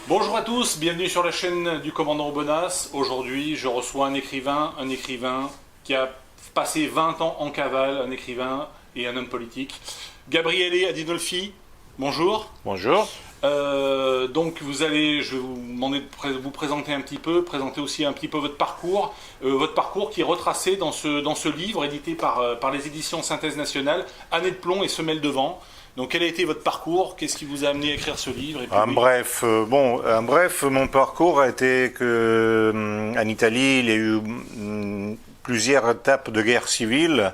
Bonjour à tous, bienvenue sur la chaîne du commandant Aubenas. Aujourd'hui, je reçois un écrivain qui a passé 20 ans en cavale, un écrivain et un homme politique. Gabriele Adinolfi, bonjour. Bonjour. Donc je vais vous demander de vous présenter un petit peu, présenter aussi un petit peu votre parcours qui est retracé dans ce livre édité par les éditions Synthèse Nationale, Année de plomb et semelle de vent. Donc quel a été votre parcours? Qu'est-ce qui vous a amené à écrire ce livre? Et puis, en bref, mon parcours a été que en Italie, il y a eu plusieurs étapes de guerre civile.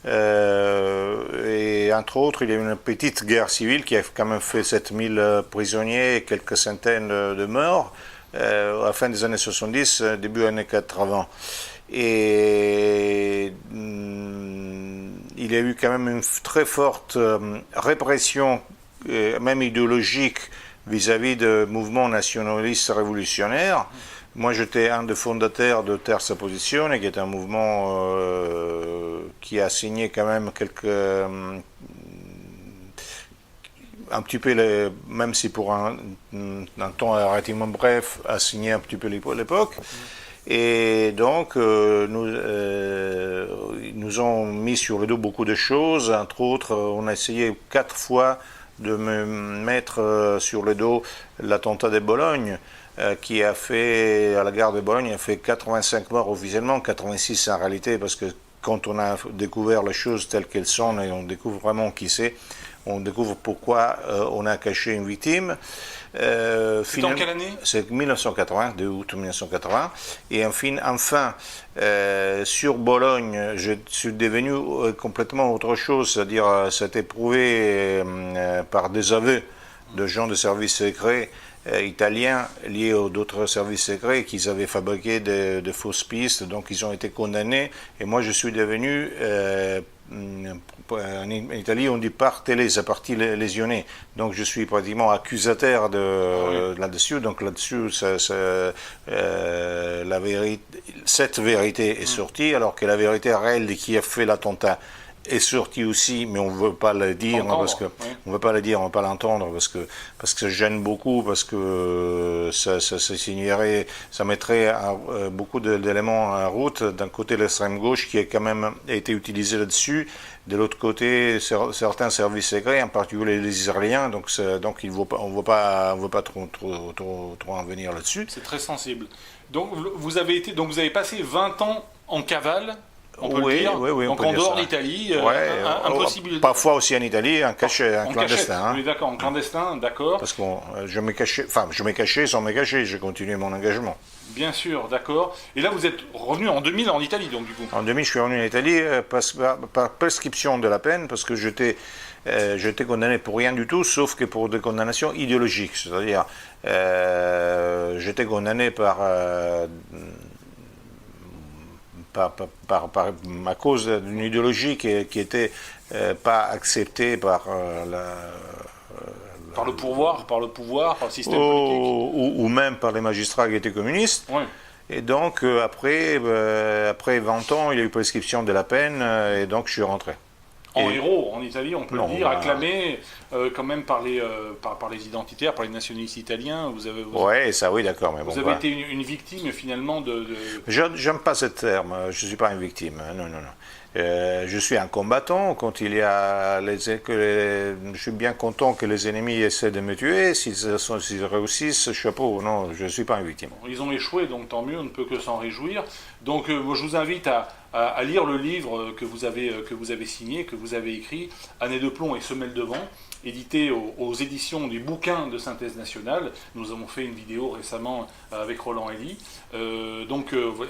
Et entre autres, il y a eu une petite guerre civile qui a quand même fait 7000 prisonniers et quelques centaines de morts à la fin des années 70, début années 80. Et il y a eu quand même une très forte répression, même idéologique, vis-à-vis de mouvements nationalistes révolutionnaires. Moi, j'étais un des fondateurs de Terza Posizione, qui est un mouvement qui a signé quand même un petit peu, même si pour un temps relativement bref, a signé un petit peu l'époque. Et donc, nous ont mis sur le dos beaucoup de choses. Entre autres, on a essayé 4 fois de me mettre sur le dos l'attentat de Bologne, qui a fait, à la gare de Bologne, a fait 85 morts officiellement, 86 en réalité, parce que quand on a découvert les choses telles qu'elles sont, et on découvre vraiment qui c'est, on découvre pourquoi on a caché une victime. C'est en quelle année? C'est 1980, 2 août 1980. Et enfin, sur Bologne, je suis devenu complètement autre chose, c'est-à-dire c'était prouvé par des aveux de gens de services secrets italiens liés aux d'autres services secrets qu'ils avaient fabriqué de fausses pistes, donc ils ont été condamnés. Et moi, je suis devenu en Italie, on dit partelese, partie lésionnée. Donc je suis pratiquement accusataire là-dessus. Donc là-dessus, cette vérité est sortie, alors que la vérité réelle qui a fait l'attentat est sortie aussi, mais on ne veut pas le dire parce que on veut pas le dire, on ne veut pas l'entendre parce que ça gêne beaucoup, parce que ça signerait, ça mettrait beaucoup d'éléments en route. D'un côté, l'extrême gauche qui a quand même été utilisé là-dessus. De l'autre côté, certains services secrets, en particulier les Israéliens, donc on ne veut pas trop en venir là-dessus. C'est très sensible. Donc vous avez passé 20 ans en cavale, on peut le dire. Oui, donc en dehors d'Italie, impossible. Parfois aussi en Italie, en clandestin. Oui, d'accord, en clandestin, d'accord. Parce que je m'ai caché sans me cacher, j'ai continué mon engagement. Bien sûr, d'accord. Et là, vous êtes revenu en 2000 en Italie, donc du coup. En 2000, je suis revenu en Italie par prescription de la peine, parce que j'étais condamné pour rien du tout, sauf que pour des condamnations idéologiques. C'est-à-dire, j'étais condamné à cause d'une idéologie qui était pas acceptée par par le pouvoir, par le système politique. Ou même par les magistrats qui étaient communistes. Oui. Et donc, après 20 ans, il y a eu prescription de la peine, et donc je suis rentré. Héros en Italie, on peut le dire, acclamé quand même par les identitaires, par les nationalistes italiens. Oui, d'accord. Mais vous avez été une victime finalement de... J'aime pas ce terme, je ne suis pas une victime, non. Je suis un combattant. Quand il y a je suis bien content que les ennemis essaient de me tuer. S'ils réussissent, chapeau. Non, je ne suis pas une victime. Ils ont échoué, donc tant mieux, on ne peut que s'en réjouir. Donc moi, je vous invite à lire le livre que vous avez signé, que vous avez écrit, Année de plomb et semelle de vent, édité aux éditions du bouquin de Synthèse Nationale. Nous avons fait une vidéo récemment avec Roland Elie.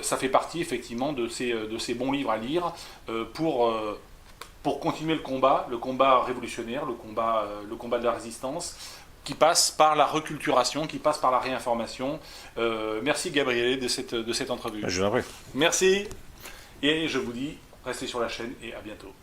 Ça fait partie effectivement de ces bons livres à lire pour continuer le combat révolutionnaire, le combat de la résistance, qui passe par la reculturation, qui passe par la réinformation. Merci Gabriele de cette entrevue. Je vous en prie. Merci, et je vous dis, restez sur la chaîne et à bientôt.